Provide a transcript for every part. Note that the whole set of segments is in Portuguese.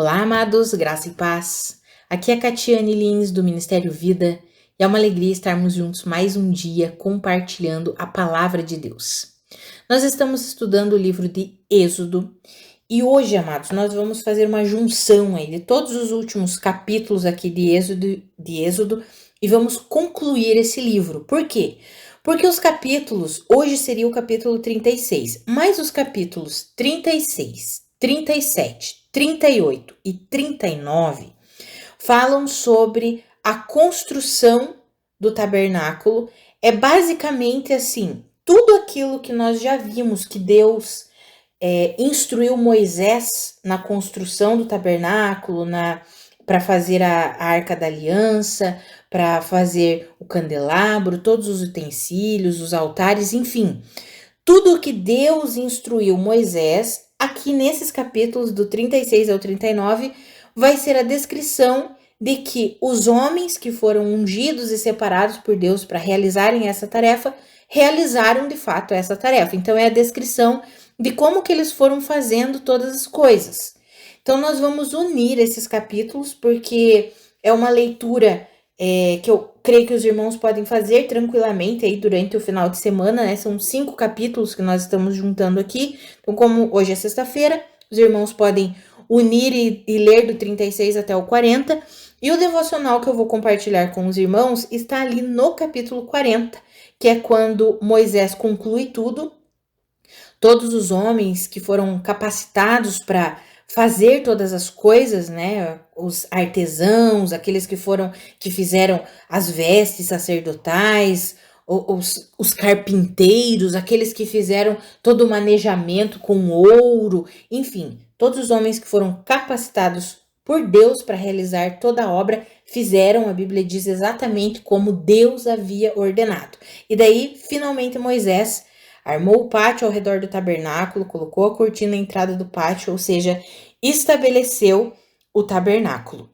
Olá, amados, graça e paz. Aqui é a Catiane Lins, do Ministério Vida, e é uma alegria estarmos juntos mais um dia compartilhando a palavra de Deus. Nós estamos estudando o livro de Êxodo, e hoje, amados, nós vamos fazer uma junção aí de todos os últimos capítulos aqui de Êxodo e vamos concluir esse livro. Por quê? Porque os capítulos, hoje seria o capítulo 36, mas os capítulos 36, 37, 38 e 39 falam sobre a construção do tabernáculo. É basicamente assim, tudo aquilo que nós já vimos que Deus instruiu Moisés na construção do tabernáculo, para fazer a arca da aliança, para fazer o candelabro, todos os utensílios, os altares, enfim. Tudo o que Deus instruiu Moisés, aqui nesses capítulos do 36 ao 39, vai ser a descrição de que os homens que foram ungidos e separados por Deus para realizarem essa tarefa, realizaram de fato essa tarefa. Então é a descrição de como que eles foram fazendo todas as coisas. Então nós vamos unir esses capítulos, porque é uma leitura que eu creio que os irmãos podem fazer tranquilamente aí durante o final de semana, né? São 5 capítulos que nós estamos juntando aqui. Então, como hoje é sexta-feira, os irmãos podem unir e ler do 36 até o 40. E o devocional que eu vou compartilhar com os irmãos está ali no capítulo 40, que é quando Moisés conclui tudo. Todos os homens que foram capacitados para fazer todas as coisas, né? Os artesãos, aqueles que fizeram as vestes sacerdotais, os carpinteiros, aqueles que fizeram todo o manejamento com ouro, enfim, todos os homens que foram capacitados por Deus para realizar toda a obra, fizeram, a Bíblia diz, exatamente como Deus havia ordenado. E daí, finalmente, Moisés armou o pátio ao redor do tabernáculo, colocou a cortina na entrada do pátio, ou seja, estabeleceu o tabernáculo,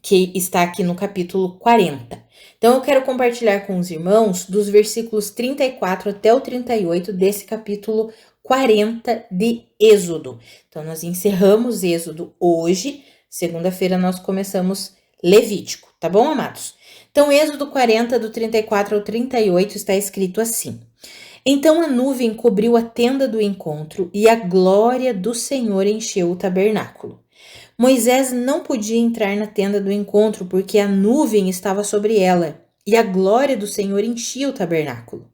que está aqui no capítulo 40. Então eu quero compartilhar com os irmãos dos versículos 34 até o 38 desse capítulo 40 de Êxodo. Então nós encerramos Êxodo hoje, segunda-feira nós começamos Levítico, tá bom, amados? Então Êxodo 40, do 34 ao 38, está escrito assim: Então a nuvem cobriu a tenda do encontro e a glória do Senhor encheu o tabernáculo. Moisés não podia entrar na tenda do encontro porque a nuvem estava sobre ela e a glória do Senhor enchia o tabernáculo.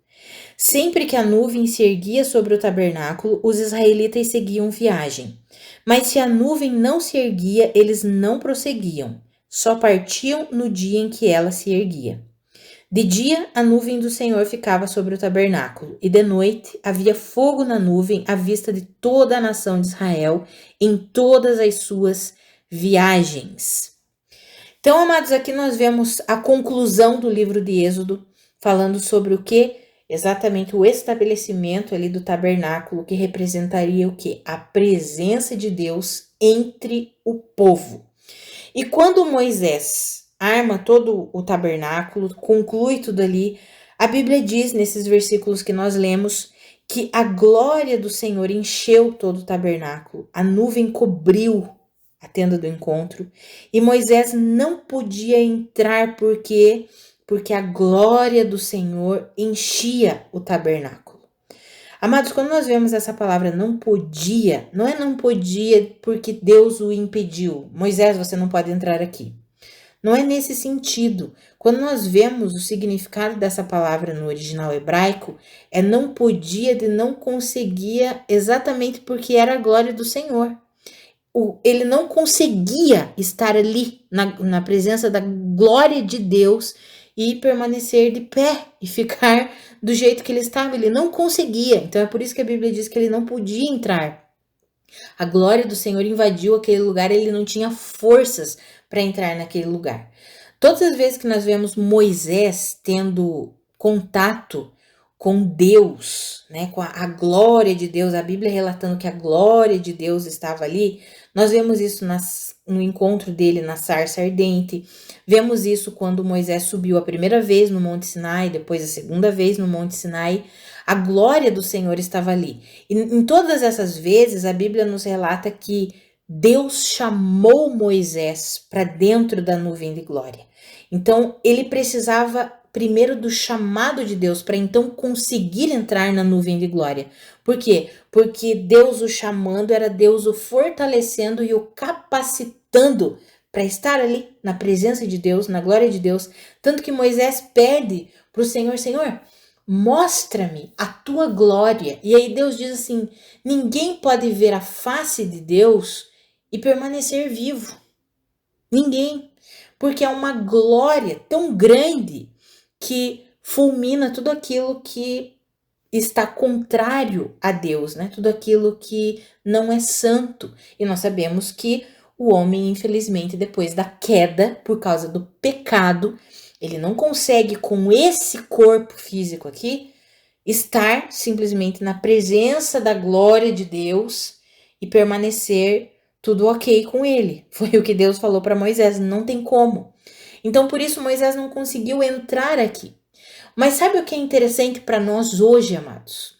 Sempre que a nuvem se erguia sobre o tabernáculo, os israelitas seguiam viagem. Mas se a nuvem não se erguia, eles não prosseguiam, só partiam no dia em que ela se erguia. De dia, a nuvem do Senhor ficava sobre o tabernáculo, e de noite havia fogo na nuvem à vista de toda a nação de Israel em todas as suas viagens. Então, amados, aqui nós vemos a conclusão do livro de Êxodo, falando sobre o que? Exatamente o estabelecimento ali do tabernáculo, que representaria o que? A presença de Deus entre o povo. E quando Moisés arma todo o tabernáculo, conclui tudo ali, a Bíblia diz nesses versículos que nós lemos que a glória do Senhor encheu todo o tabernáculo, a nuvem cobriu a tenda do encontro e Moisés não podia entrar porque a glória do Senhor enchia o tabernáculo. Amados, quando nós vemos essa palavra não podia, não podia porque Deus o impediu. Moisés, você não pode entrar aqui. Não é nesse sentido. Quando nós vemos o significado dessa palavra no original hebraico, é não podia de não conseguia, exatamente porque era a glória do Senhor. Ele não conseguia estar ali na presença da glória de Deus e permanecer de pé e ficar do jeito que ele estava. Ele não conseguia. Então é por isso que a Bíblia diz que ele não podia entrar. A glória do Senhor invadiu aquele lugar, ele não tinha forças para entrar naquele lugar. Todas as vezes que nós vemos Moisés tendo contato com Deus, né, com a glória de Deus, a Bíblia relatando que a glória de Deus estava ali, nós vemos isso no encontro dele na sarça ardente, vemos isso quando Moisés subiu a primeira vez no Monte Sinai, depois a segunda vez no Monte Sinai, a glória do Senhor estava ali. E em todas essas vezes, a Bíblia nos relata que Deus chamou Moisés para dentro da nuvem de glória. Então, ele precisava primeiro do chamado de Deus para então conseguir entrar na nuvem de glória. Por quê? Porque Deus o chamando era Deus o fortalecendo e o capacitando para estar ali na presença de Deus, na glória de Deus. Tanto que Moisés pede para o Senhor, Senhor, mostra-me a tua glória. E aí Deus diz assim, ninguém pode ver a face de Deus e permanecer vivo. Ninguém. Porque é uma glória tão grande que fulmina tudo aquilo que está contrário a Deus, né? Tudo aquilo que não é santo. E nós sabemos que o homem, infelizmente, depois da queda, por causa do pecado, ele não consegue, com esse corpo físico aqui, estar simplesmente na presença da glória de Deus e permanecer tudo ok com ele. Foi o que Deus falou para Moisés, não tem como. Então, por isso, Moisés não conseguiu entrar aqui. Mas sabe o que é interessante para nós hoje, amados?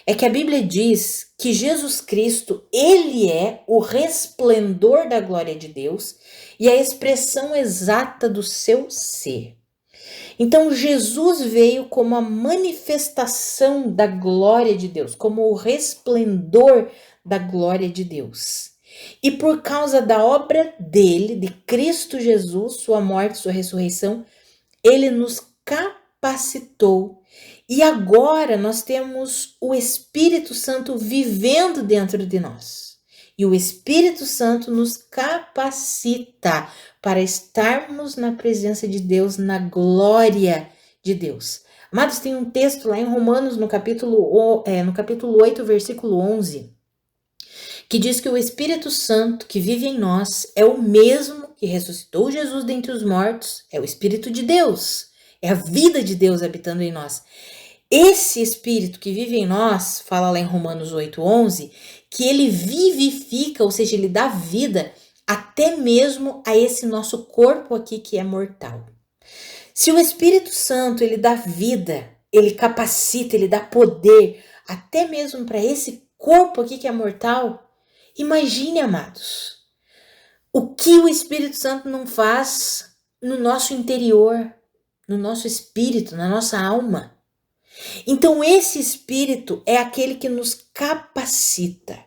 É que a Bíblia diz que Jesus Cristo, ele é o resplendor da glória de Deus e a expressão exata do seu ser. Então, Jesus veio como a manifestação da glória de Deus, como o resplendor da glória de Deus. E por causa da obra dele, de Cristo Jesus, sua morte, sua ressurreição, ele nos capacitou. E agora nós temos o Espírito Santo vivendo dentro de nós. E o Espírito Santo nos capacita para estarmos na presença de Deus, na glória de Deus. Amados, tem um texto lá em Romanos, no capítulo 8, versículo 11, que diz que o Espírito Santo que vive em nós é o mesmo que ressuscitou Jesus dentre os mortos, é o Espírito de Deus, é a vida de Deus habitando em nós. Esse Espírito que vive em nós, fala lá em Romanos 8:11, que ele vivifica, ou seja, ele dá vida até mesmo a esse nosso corpo aqui que é mortal. Se o Espírito Santo ele dá vida, ele capacita, ele dá poder até mesmo para esse corpo aqui que é mortal, imagine, amados, o que o Espírito Santo não faz no nosso interior, no nosso espírito, na nossa alma. Então, esse Espírito é aquele que nos capacita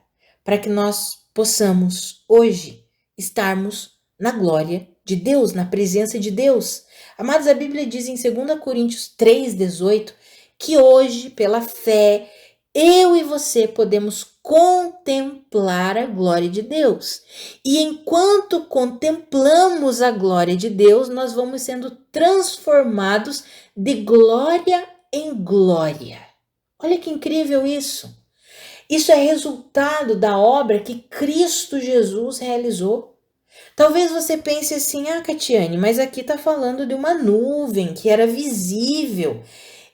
para que nós possamos hoje estarmos na glória de Deus, na presença de Deus. Amados, a Bíblia diz em 2 Coríntios 3:18 que hoje, pela fé, eu e você podemos contemplar a glória de Deus. E enquanto contemplamos a glória de Deus, nós vamos sendo transformados de glória em glória. Olha que incrível isso. Isso é resultado da obra que Cristo Jesus realizou. Talvez você pense assim, Catiane, mas aqui está falando de uma nuvem que era visível.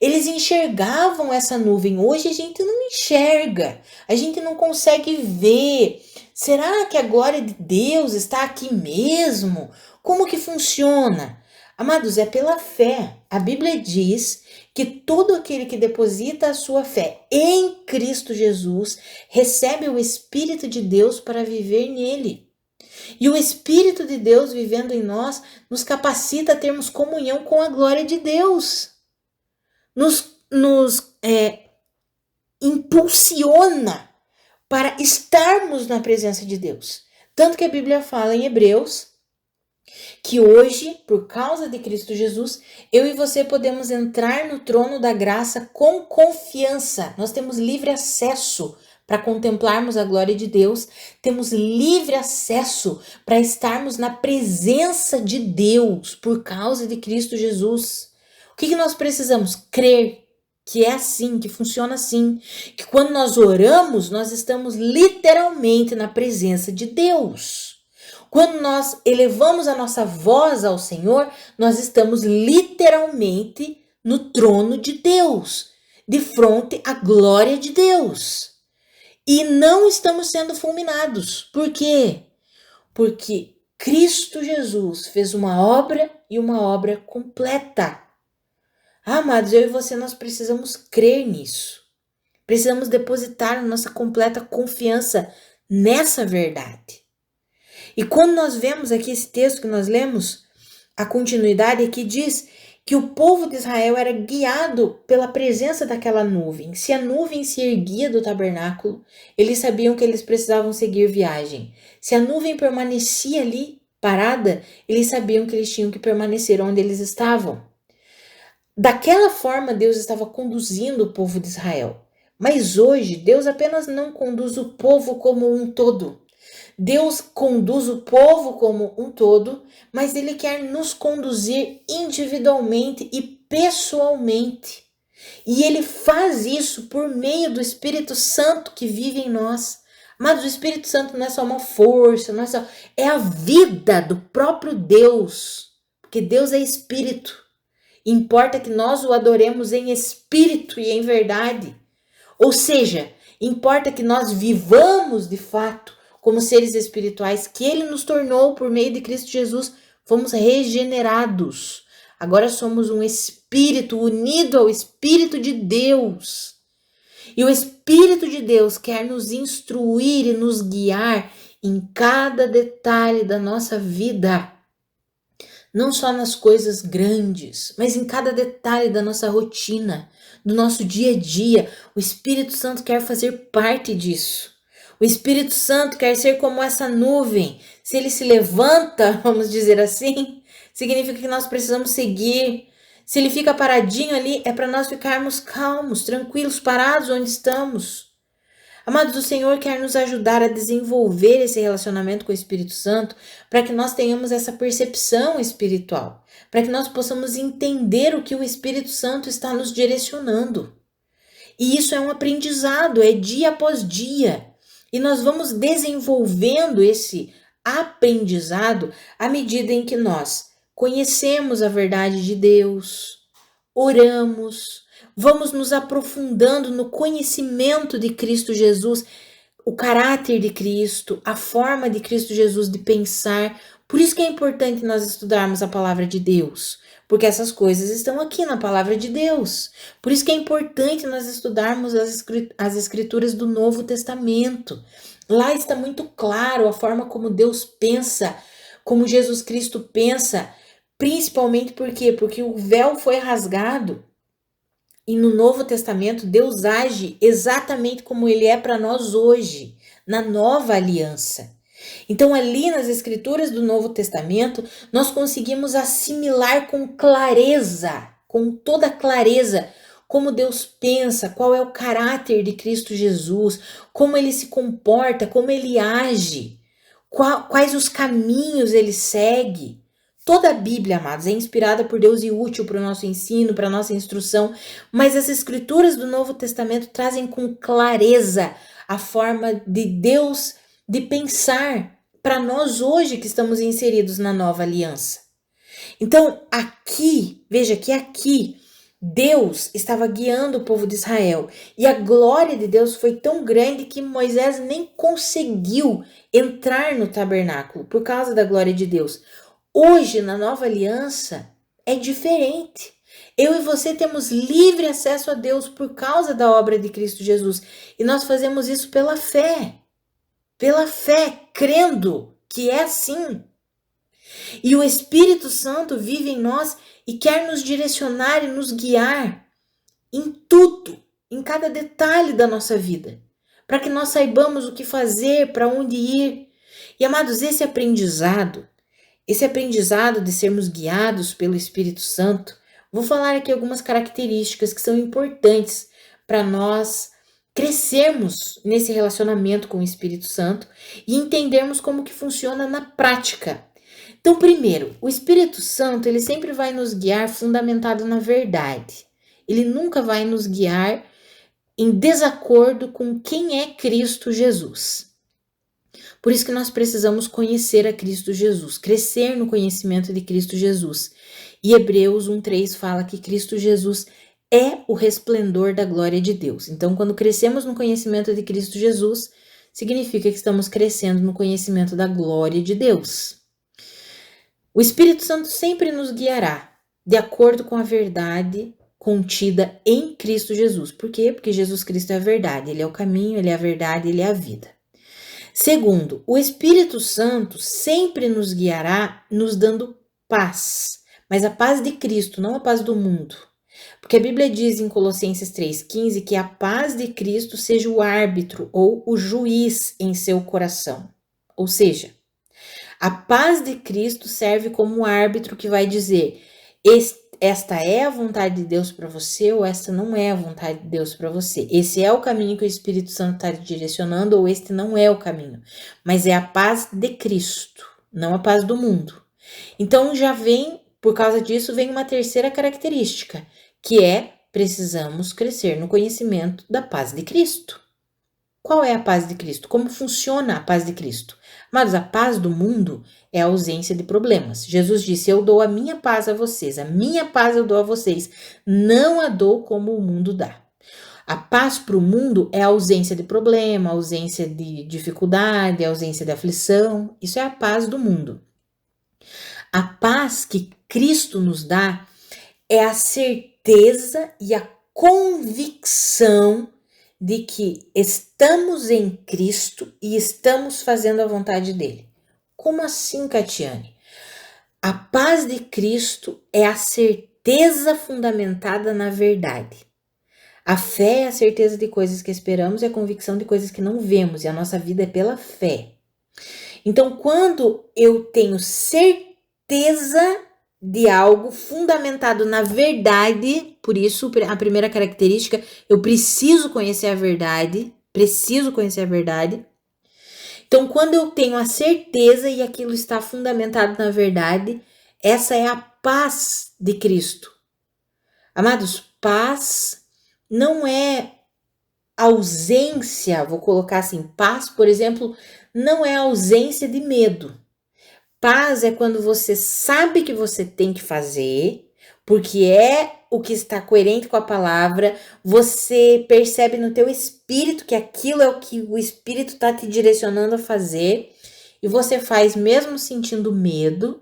Eles enxergavam essa nuvem, hoje a gente não enxerga, a gente não consegue ver. Será que a glória de Deus está aqui mesmo? Como que funciona? Amados, é pela fé. A Bíblia diz que todo aquele que deposita a sua fé em Cristo Jesus recebe o Espírito de Deus para viver nele. E o Espírito de Deus vivendo em nós nos capacita a termos comunhão com a glória de Deus. Nos impulsiona para estarmos na presença de Deus. Tanto que a Bíblia fala em Hebreus que hoje, por causa de Cristo Jesus, eu e você podemos entrar no trono da graça com confiança. Nós temos livre acesso para contemplarmos a glória de Deus, temos livre acesso para estarmos na presença de Deus por causa de Cristo Jesus. O que nós precisamos? Crer que é assim, que funciona assim, que quando nós oramos, nós estamos literalmente na presença de Deus. Quando nós elevamos a nossa voz ao Senhor, nós estamos literalmente no trono de Deus, de frente à glória de Deus. E não estamos sendo fulminados. Por quê? Porque Cristo Jesus fez uma obra e uma obra completa. Amados, eu e você, nós precisamos crer nisso. Precisamos depositar a nossa completa confiança nessa verdade. E quando nós vemos aqui esse texto que nós lemos, a continuidade aqui diz que o povo de Israel era guiado pela presença daquela nuvem. Se a nuvem se erguia do tabernáculo, eles sabiam que eles precisavam seguir viagem. Se a nuvem permanecia ali parada, eles sabiam que eles tinham que permanecer onde eles estavam. Daquela forma, Deus estava conduzindo o povo de Israel. Mas hoje, Deus apenas não conduz o povo como um todo. Deus conduz o povo como um todo, mas Ele quer nos conduzir individualmente e pessoalmente. E Ele faz isso por meio do Espírito Santo que vive em nós. Mas o Espírito Santo não é só uma força, é a vida do próprio Deus. Porque Deus é Espírito. Importa que nós o adoremos em espírito e em verdade. Ou seja, importa que nós vivamos de fato como seres espirituais que Ele nos tornou por meio de Cristo Jesus. Fomos regenerados. Agora somos um espírito unido ao Espírito de Deus. E o Espírito de Deus quer nos instruir e nos guiar em cada detalhe da nossa vida. Não só nas coisas grandes, mas em cada detalhe da nossa rotina, do nosso dia a dia. O Espírito Santo quer fazer parte disso. O Espírito Santo quer ser como essa nuvem. Se ele se levanta, vamos dizer assim, significa que nós precisamos seguir. Se ele fica paradinho ali, é para nós ficarmos calmos, tranquilos, parados onde estamos. Amados, o Senhor quer nos ajudar a desenvolver esse relacionamento com o Espírito Santo para que nós tenhamos essa percepção espiritual, para que nós possamos entender o que o Espírito Santo está nos direcionando. E isso é um aprendizado, é dia após dia. E nós vamos desenvolvendo esse aprendizado à medida em que nós conhecemos a verdade de Deus, oramos, vamos nos aprofundando no conhecimento de Cristo Jesus, o caráter de Cristo, a forma de Cristo Jesus de pensar. Por isso que é importante nós estudarmos a palavra de Deus, porque essas coisas estão aqui na palavra de Deus. Por isso que é importante nós estudarmos as escrituras do Novo Testamento. Lá está muito claro a forma como Deus pensa, como Jesus Cristo pensa, principalmente por quê? Porque o véu foi rasgado. E no Novo Testamento, Deus age exatamente como Ele é para nós hoje, na nova aliança. Então, ali nas Escrituras do Novo Testamento, nós conseguimos assimilar com clareza, com toda clareza, como Deus pensa, qual é o caráter de Cristo Jesus, como Ele se comporta, como Ele age, quais os caminhos Ele segue. Toda a Bíblia, amados, é inspirada por Deus e útil para o nosso ensino, para a nossa instrução, mas as Escrituras do Novo Testamento trazem com clareza a forma de Deus de pensar para nós hoje que estamos inseridos na nova aliança. Então, aqui, veja que aqui, Deus estava guiando o povo de Israel e a glória de Deus foi tão grande que Moisés nem conseguiu entrar no tabernáculo por causa da glória de Deus. Hoje, na nova aliança, é diferente. Eu e você temos livre acesso a Deus por causa da obra de Cristo Jesus. E nós fazemos isso pela fé, crendo que é assim. E o Espírito Santo vive em nós e quer nos direcionar e nos guiar em tudo, em cada detalhe da nossa vida, para que nós saibamos o que fazer, para onde ir. E, amados, esse aprendizado de sermos guiados pelo Espírito Santo, vou falar aqui algumas características que são importantes para nós crescermos nesse relacionamento com o Espírito Santo e entendermos como que funciona na prática. Então, primeiro, o Espírito Santo, ele sempre vai nos guiar fundamentado na verdade. Ele nunca vai nos guiar em desacordo com quem é Cristo Jesus. Por isso que nós precisamos conhecer a Cristo Jesus, crescer no conhecimento de Cristo Jesus. E Hebreus 1:3 fala que Cristo Jesus é o resplendor da glória de Deus. Então, quando crescemos no conhecimento de Cristo Jesus, significa que estamos crescendo no conhecimento da glória de Deus. O Espírito Santo sempre nos guiará de acordo com a verdade contida em Cristo Jesus. Por quê? Porque Jesus Cristo é a verdade, Ele é o caminho, Ele é a verdade, Ele é a vida. Segundo, o Espírito Santo sempre nos guiará nos dando paz, mas a paz de Cristo, não a paz do mundo. Porque a Bíblia diz em Colossenses 3,15 que a paz de Cristo seja o árbitro ou o juiz em seu coração. Ou seja, a paz de Cristo serve como árbitro que vai dizer: esta é a vontade de Deus para você ou esta não é a vontade de Deus para você. Esse é o caminho que o Espírito Santo está te direcionando ou este não é o caminho. Mas é a paz de Cristo, não a paz do mundo. Então já vem, por causa disso, vem uma terceira característica, que é precisamos crescer no conhecimento da paz de Cristo. Qual é a paz de Cristo? Como funciona a paz de Cristo? Mas a paz do mundo é a ausência de problemas. Jesus disse: eu dou a minha paz a vocês, a minha paz eu dou a vocês, não a dou como o mundo dá. A paz para o mundo é a ausência de problema, a ausência de dificuldade, a ausência de aflição. Isso é a paz do mundo. A paz que Cristo nos dá é a certeza e a convicção de que estamos em Cristo e estamos fazendo a vontade dele. Como assim, Catiane? A paz de Cristo é a certeza fundamentada na verdade. A fé é a certeza de coisas que esperamos e a convicção de coisas que não vemos, e a nossa vida é pela fé. Então, quando eu tenho certeza de algo fundamentado na verdade, por isso a primeira característica, eu preciso conhecer a verdade, Então, quando eu tenho a certeza e aquilo está fundamentado na verdade, essa é a paz de Cristo. Amados, paz não é ausência, vou colocar assim, paz, por exemplo, não é ausência de medo. Paz é quando você sabe que você tem que fazer, porque é o que está coerente com a palavra, você percebe no teu espírito que aquilo é o que o espírito está te direcionando a fazer, e você faz mesmo sentindo medo,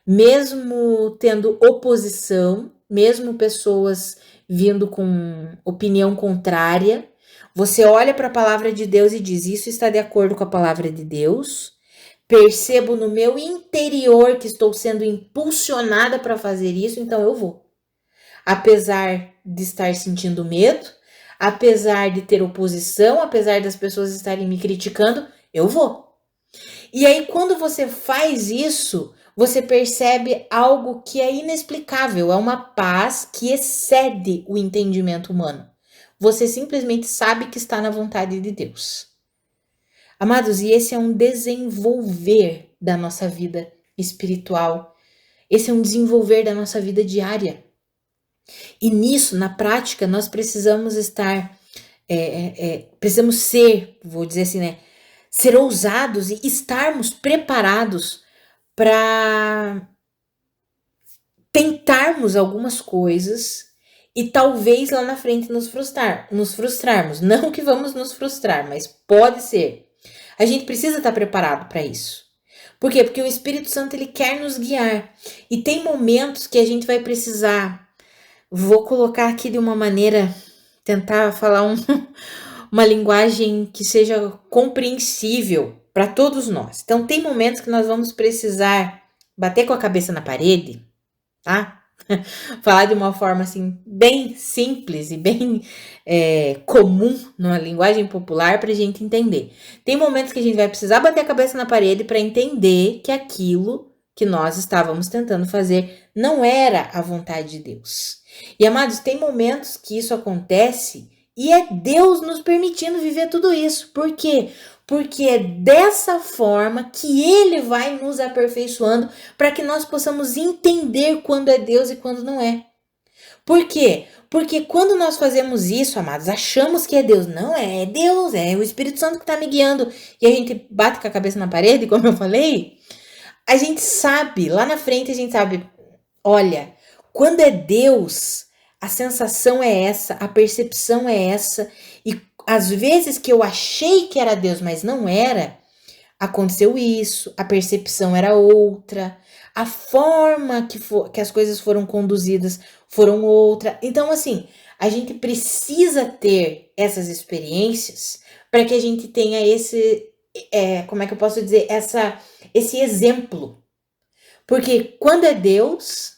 mesmo tendo oposição, mesmo pessoas vindo com opinião contrária, você olha para a palavra de Deus e diz: isso está de acordo com a palavra de Deus. Percebo no meu interior que estou sendo impulsionada para fazer isso, então eu vou. Apesar de estar sentindo medo, apesar de ter oposição, apesar das pessoas estarem me criticando, eu vou. E aí, quando você faz isso, você percebe algo que é inexplicável, é uma paz que excede o entendimento humano. Você simplesmente sabe que está na vontade de Deus. Amados, e esse é um desenvolver da nossa vida espiritual. Esse é um desenvolver da nossa vida diária. E nisso, na prática, nós precisamos estar, precisamos ser, vou dizer assim, né? Ser ousados e estarmos preparados para tentarmos algumas coisas e talvez lá na frente nos frustrarmos. Não que vamos nos frustrar, mas pode ser. A gente precisa estar preparado para isso. Por quê? Porque o Espírito Santo ele quer nos guiar. E tem momentos que a gente vai precisar. Vou colocar aqui de uma maneira, tentar falar uma linguagem que seja compreensível para todos nós. Então, tem momentos que nós vamos precisar bater com a cabeça na parede, tá? Falar de uma forma assim, bem simples e bem comum, numa linguagem popular, para a gente entender. Tem momentos que a gente vai precisar bater a cabeça na parede para entender que aquilo que nós estávamos tentando fazer não era a vontade de Deus. E, amados, tem momentos que isso acontece e é Deus nos permitindo viver tudo isso. Por quê? Porque é dessa forma que Ele vai nos aperfeiçoando para que nós possamos entender quando é Deus e quando não é. Por quê? Porque quando nós fazemos isso, amados, achamos que é Deus. Não é Deus, é o Espírito Santo que está me guiando. E a gente bate com a cabeça na parede, como eu falei. A gente sabe, lá na frente a gente sabe, olha, quando é Deus, a sensação é essa, a percepção é essa, e às vezes que eu achei que era Deus, mas não era, aconteceu isso, a percepção era outra, a forma que as coisas foram conduzidas foram outra. Então, assim, a gente precisa ter essas experiências para que a gente tenha como é que eu posso dizer, esse exemplo. Porque quando é Deus,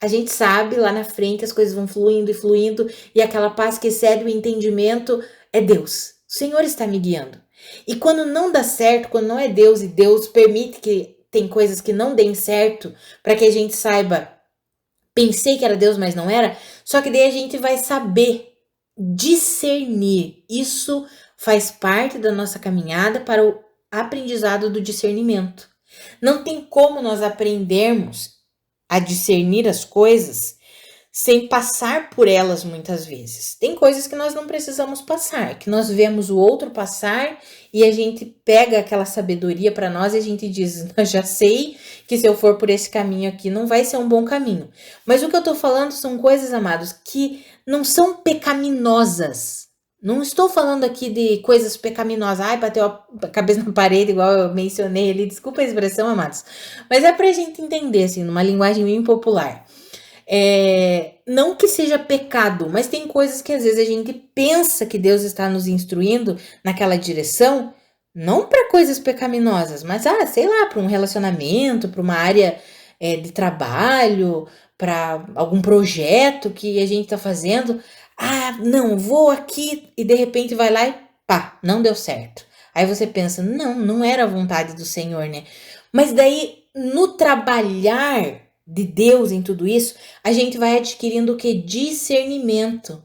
a gente sabe lá na frente as coisas vão fluindo e fluindo, e aquela paz que excede o entendimento é Deus. O Senhor está me guiando. E quando não dá certo, quando não é Deus e Deus permite que tem coisas que não deem certo, para que a gente saiba, pensei que era Deus, mas não era, só que daí a gente vai saber discernir. Isso faz parte da nossa caminhada para o aprendizado do discernimento. Não tem como nós aprendermos a discernir as coisas sem passar por elas muitas vezes. Tem coisas que nós não precisamos passar, que nós vemos o outro passar e a gente pega aquela sabedoria para nós e a gente diz, eu já sei que se eu for por esse caminho aqui não vai ser um bom caminho. Mas o que eu tô falando são coisas, amados, que não são pecaminosas. Não estou falando aqui de coisas pecaminosas. Ai, bateu a cabeça na parede, igual eu mencionei ali. Desculpa a expressão, amados. Mas é pra gente entender, assim, numa linguagem bem popular. Não que seja pecado, mas tem coisas que às vezes a gente pensa que Deus está nos instruindo naquela direção, não para coisas pecaminosas, mas sei lá, para um relacionamento, para uma área de trabalho, para algum projeto que a gente está fazendo. Não, vou aqui e de repente vai lá e pá, não deu certo. Aí você pensa, não era a vontade do Senhor, né? Mas daí no trabalhar de Deus em tudo isso, a gente vai adquirindo o que? Discernimento.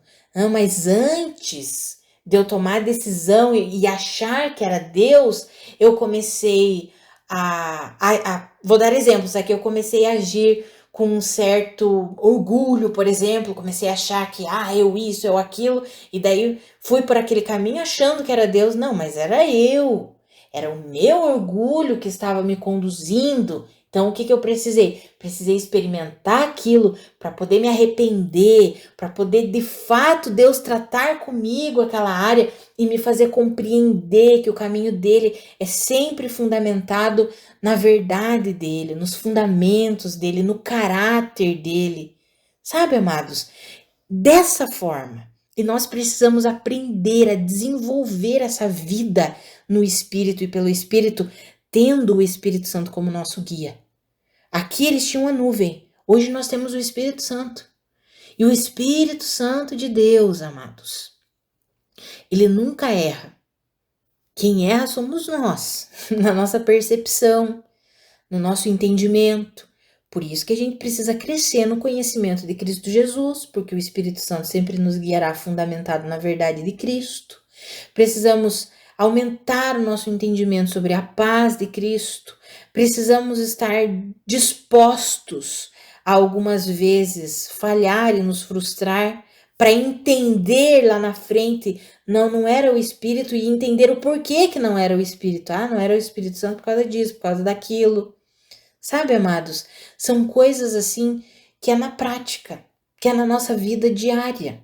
Mas antes de eu tomar a decisão e achar que era Deus, eu comecei vou dar exemplos aqui, eu comecei a agir com um certo orgulho, por exemplo, comecei a achar que, eu isso, eu aquilo, e daí fui por aquele caminho achando que era Deus. Não, mas era eu. Era o meu orgulho que estava me conduzindo. Então, o que eu precisei? Precisei experimentar aquilo para poder me arrepender, para poder, de fato, Deus tratar comigo aquela área e me fazer compreender que o caminho dele é sempre fundamentado na verdade dele, nos fundamentos dele, no caráter dele. Sabe, amados? Dessa forma. E nós precisamos aprender a desenvolver essa vida no Espírito e pelo Espírito, tendo o Espírito Santo como nosso guia. Aqui eles tinham a nuvem, hoje nós temos o Espírito Santo. E o Espírito Santo de Deus, amados, ele nunca erra. Quem erra somos nós, na nossa percepção, no nosso entendimento. Por isso que a gente precisa crescer no conhecimento de Cristo Jesus, porque o Espírito Santo sempre nos guiará fundamentado na verdade de Cristo. Precisamos aumentar o nosso entendimento sobre a paz de Cristo. Precisamos estar dispostos a algumas vezes falhar e nos frustrar para entender lá na frente, não era o Espírito, e entender o porquê que não era o Espírito. Não era o Espírito Santo por causa disso, por causa daquilo. Sabe, amados, são coisas assim que é na prática, que é na nossa vida diária,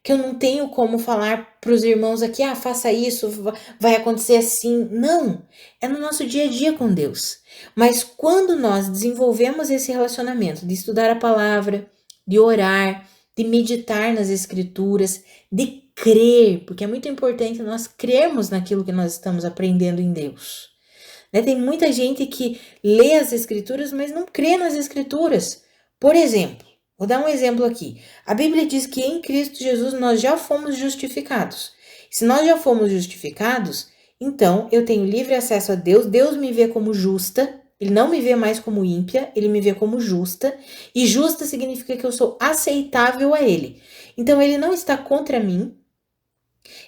que eu não tenho como falar para os irmãos aqui, faça isso, vai acontecer assim. Não, é no nosso dia a dia com Deus. Mas quando nós desenvolvemos esse relacionamento de estudar a palavra, de orar, de meditar nas escrituras, de crer, porque é muito importante nós crermos naquilo que nós estamos aprendendo em Deus. Tem muita gente que lê as escrituras, mas não crê nas escrituras. Por exemplo, vou dar um exemplo aqui. A Bíblia diz que em Cristo Jesus nós já fomos justificados. Se nós já fomos justificados, então eu tenho livre acesso a Deus. Deus me vê como justa. Ele não me vê mais como ímpia, ele me vê como justa. E justa significa que eu sou aceitável a ele. Então ele não está contra mim.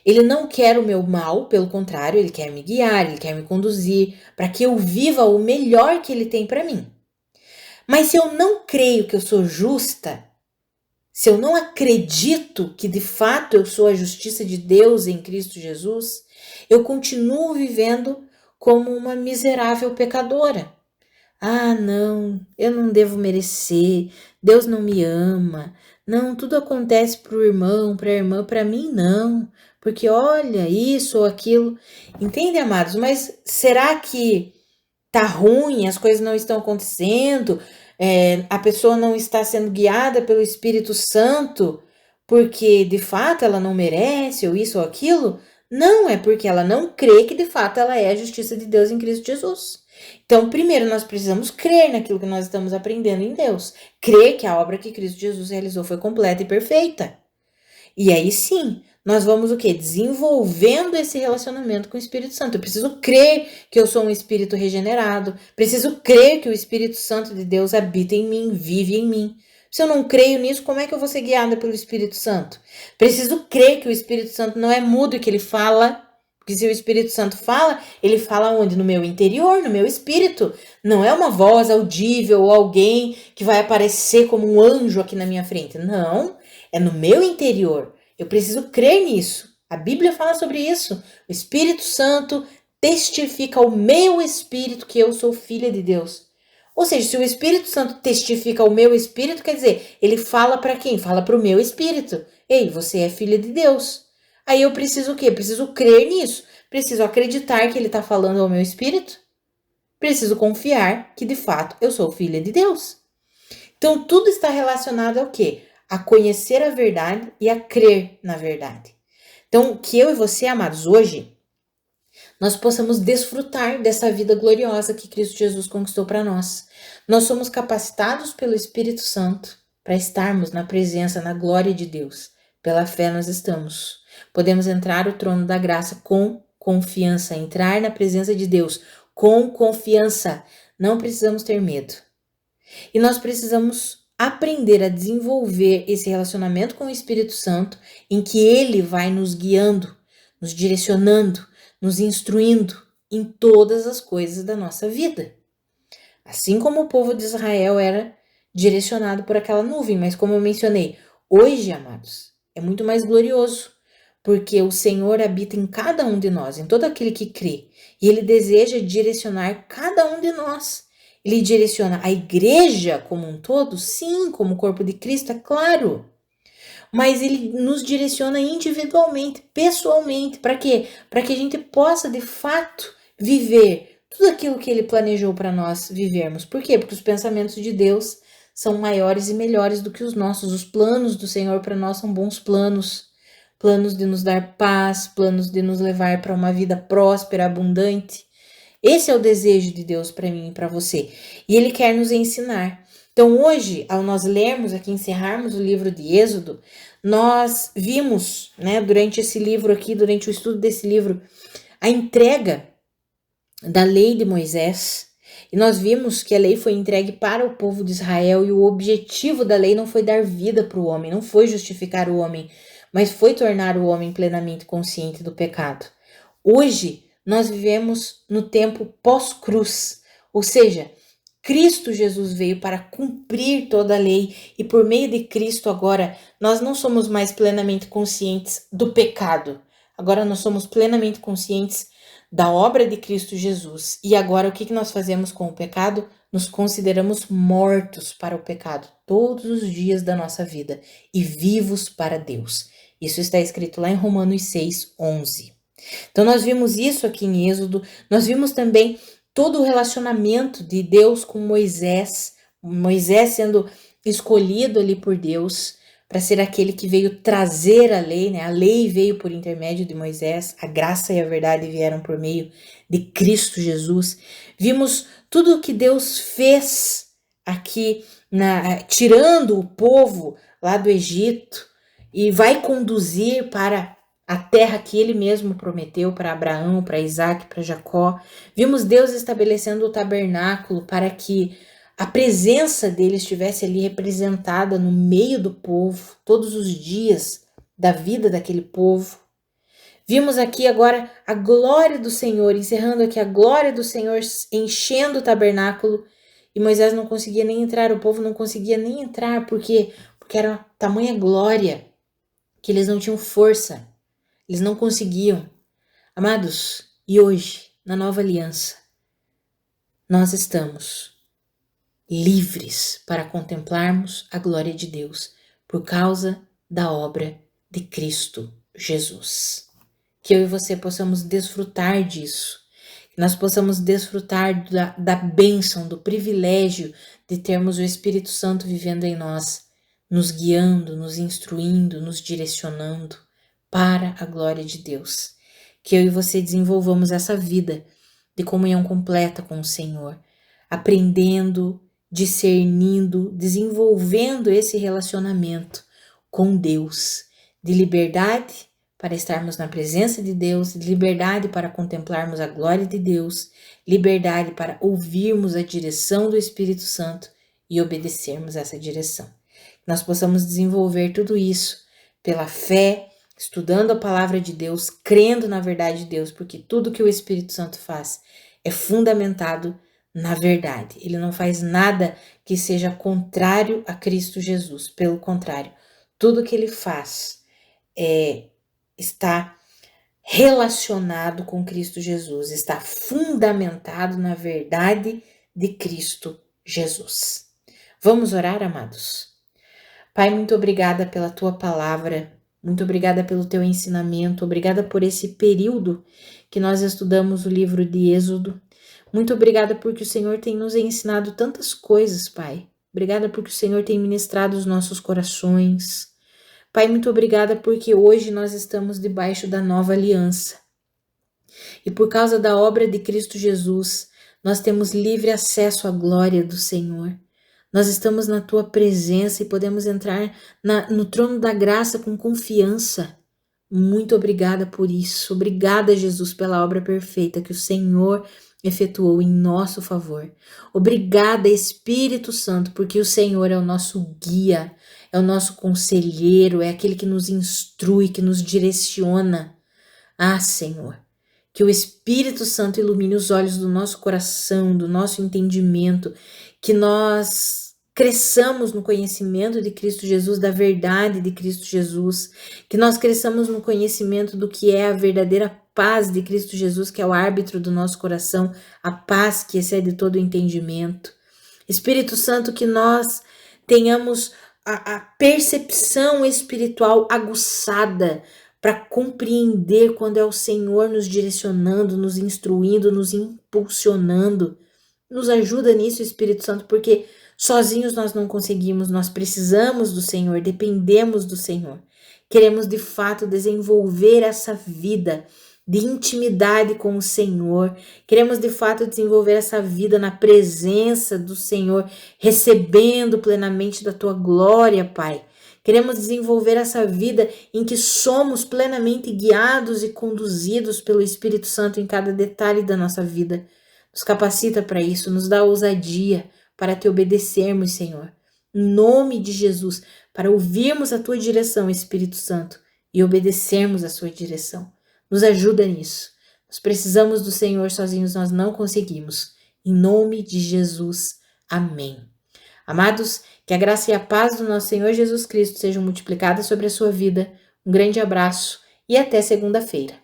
Ele não quer o meu mal, pelo contrário, ele quer me guiar, ele quer me conduzir para que eu viva o melhor que ele tem para mim. Mas se eu não creio que eu sou justa, se eu não acredito que de fato eu sou a justiça de Deus em Cristo Jesus, eu continuo vivendo como uma miserável pecadora. Não, eu não devo merecer, Deus não me ama, não, tudo acontece pro irmão, pra irmã, pra mim não, porque olha, isso ou aquilo. Entende, amados? Mas será que tá ruim, as coisas não estão acontecendo, a pessoa não está sendo guiada pelo Espírito Santo porque de fato ela não merece ou isso ou aquilo? Não, é porque ela não crê que de fato ela é a justiça de Deus em Cristo Jesus. Então, primeiro nós precisamos crer naquilo que nós estamos aprendendo em Deus. Crer que a obra que Cristo Jesus realizou foi completa e perfeita. E aí sim, nós vamos o quê? Desenvolvendo esse relacionamento com o Espírito Santo. Eu preciso crer que eu sou um espírito regenerado. Preciso crer que o Espírito Santo de Deus habita em mim, vive em mim. Se eu não creio nisso, como é que eu vou ser guiada pelo Espírito Santo? Preciso crer que o Espírito Santo não é mudo e que ele fala. Porque se o Espírito Santo fala, ele fala onde? No meu interior, no meu espírito. Não é uma voz audível ou alguém que vai aparecer como um anjo aqui na minha frente. Não, é no meu interior. Eu preciso crer nisso. A Bíblia fala sobre isso. O Espírito Santo testifica ao meu espírito que eu sou filha de Deus. Ou seja, se o Espírito Santo testifica ao meu espírito, quer dizer, ele fala para quem? Fala para o meu espírito. Ei, você é filha de Deus. Aí eu preciso o quê? Preciso crer nisso. Preciso acreditar que ele está falando ao meu espírito. Preciso confiar que de fato eu sou filha de Deus. Então tudo está relacionado ao quê? A conhecer a verdade e a crer na verdade. Então, que eu e você, amados, hoje, nós possamos desfrutar dessa vida gloriosa que Cristo Jesus conquistou para nós. Nós somos capacitados pelo Espírito Santo para estarmos na presença, na glória de Deus. Pela fé nós estamos. Podemos entrar no trono da graça com confiança, entrar na presença de Deus com confiança. Não precisamos ter medo. E nós precisamos aprender a desenvolver esse relacionamento com o Espírito Santo, em que ele vai nos guiando, nos direcionando, nos instruindo em todas as coisas da nossa vida. Assim como o povo de Israel era direcionado por aquela nuvem, mas como eu mencionei, hoje, amados, é muito mais glorioso, porque o Senhor habita em cada um de nós, em todo aquele que crê, e ele deseja direcionar cada um de nós. Ele direciona a igreja como um todo, sim, como o corpo de Cristo, é claro. Mas ele nos direciona individualmente, pessoalmente. Para quê? Para que a gente possa, de fato, viver tudo aquilo que ele planejou para nós vivermos. Por quê? Porque os pensamentos de Deus são maiores e melhores do que os nossos. Os planos do Senhor para nós são bons planos. Planos de nos dar paz, planos de nos levar para uma vida próspera, abundante. Esse é o desejo de Deus para mim e para você. E ele quer nos ensinar. Então hoje, ao nós lermos aqui, encerrarmos o livro de Êxodo, nós vimos, né, durante esse livro aqui, durante o estudo desse livro, a entrega da lei de Moisés. E nós vimos que a lei foi entregue para o povo de Israel e o objetivo da lei não foi dar vida para o homem, não foi justificar o homem, mas foi tornar o homem plenamente consciente do pecado. Hoje, nós vivemos no tempo pós-cruz, ou seja, Cristo Jesus veio para cumprir toda a lei e por meio de Cristo agora nós não somos mais plenamente conscientes do pecado. Agora nós somos plenamente conscientes da obra de Cristo Jesus. E agora o que nós fazemos com o pecado? Nos consideramos mortos para o pecado todos os dias da nossa vida e vivos para Deus. Isso está escrito lá em Romanos 6:11. Então nós vimos isso aqui em Êxodo, nós vimos também todo o relacionamento de Deus com Moisés, Moisés sendo escolhido ali por Deus para ser aquele que veio trazer a lei, né? A lei veio por intermédio de Moisés, a graça e a verdade vieram por meio de Cristo Jesus. Vimos tudo o que Deus fez aqui, tirando o povo lá do Egito e vai conduzir para a terra que ele mesmo prometeu para Abraão, para Isaac, para Jacó. Vimos Deus estabelecendo o tabernáculo para que a presença dele estivesse ali representada no meio do povo, todos os dias da vida daquele povo. Vimos aqui agora a glória do Senhor, encerrando aqui a glória do Senhor enchendo o tabernáculo, e Moisés não conseguia nem entrar, o povo não conseguia nem entrar, porque era tamanha glória que eles não tinham força. Eles não conseguiam. Amados, e hoje, na nova aliança, nós estamos livres para contemplarmos a glória de Deus por causa da obra de Cristo Jesus. Que eu e você possamos desfrutar disso. Que nós possamos desfrutar da bênção, do privilégio de termos o Espírito Santo vivendo em nós, nos guiando, nos instruindo, nos direcionando para a glória de Deus. que eu e você desenvolvamos essa vida de comunhão completa com o Senhor, aprendendo, discernindo, desenvolvendo esse relacionamento com Deus, de liberdade para estarmos na presença de Deus, liberdade para contemplarmos a glória de Deus, liberdade para ouvirmos a direção do Espírito Santo e obedecermos essa direção. Nós possamos desenvolver tudo isso pela fé, estudando a palavra de Deus, crendo na verdade de Deus, porque tudo que o Espírito Santo faz é fundamentado na verdade. Ele não faz nada que seja contrário a Cristo Jesus. Pelo contrário, tudo que ele faz está relacionado com Cristo Jesus, está fundamentado na verdade de Cristo Jesus. Vamos orar, amados? Pai, muito obrigada pela tua palavra, muito obrigada pelo teu ensinamento, obrigada por esse período que nós estudamos o livro de Êxodo. Muito obrigada porque o Senhor tem nos ensinado tantas coisas, Pai. Obrigada porque o Senhor tem ministrado os nossos corações. Pai, muito obrigada porque hoje nós estamos debaixo da nova aliança. E por causa da obra de Cristo Jesus, nós temos livre acesso à glória do Senhor. Nós estamos na tua presença e podemos entrar no trono da graça com confiança. Muito obrigada por isso. Obrigada, Jesus, pela obra perfeita que o Senhor efetuou em nosso favor. Obrigada, Espírito Santo, porque o Senhor é o nosso guia, é o nosso conselheiro, é aquele que nos instrui, que nos direciona. Ah, Senhor, que o Espírito Santo ilumine os olhos do nosso coração, do nosso entendimento, que nós cresçamos no conhecimento de Cristo Jesus, da verdade de Cristo Jesus, que nós cresçamos no conhecimento do que é a verdadeira paz de Cristo Jesus, que é o árbitro do nosso coração, a paz que excede todo o entendimento. Espírito Santo, que nós tenhamos a percepção espiritual aguçada para compreender quando é o Senhor nos direcionando, nos instruindo, nos impulsionando. Nos ajuda nisso, Espírito Santo, porque sozinhos nós não conseguimos, nós precisamos do Senhor, dependemos do Senhor. Queremos de fato desenvolver essa vida de intimidade com o Senhor. Queremos de fato desenvolver essa vida na presença do Senhor, recebendo plenamente da tua glória, Pai. Queremos desenvolver essa vida em que somos plenamente guiados e conduzidos pelo Espírito Santo em cada detalhe da nossa vida. Nos capacita para isso, nos dá ousadia para te obedecermos, Senhor. Em nome de Jesus, para ouvirmos a tua direção, Espírito Santo, e obedecermos a sua direção. Nos ajuda nisso. Nós precisamos do Senhor, sozinhos nós não conseguimos. Em nome de Jesus. Amém. Amados, que a graça e a paz do nosso Senhor Jesus Cristo sejam multiplicadas sobre a sua vida. Um grande abraço e até segunda-feira.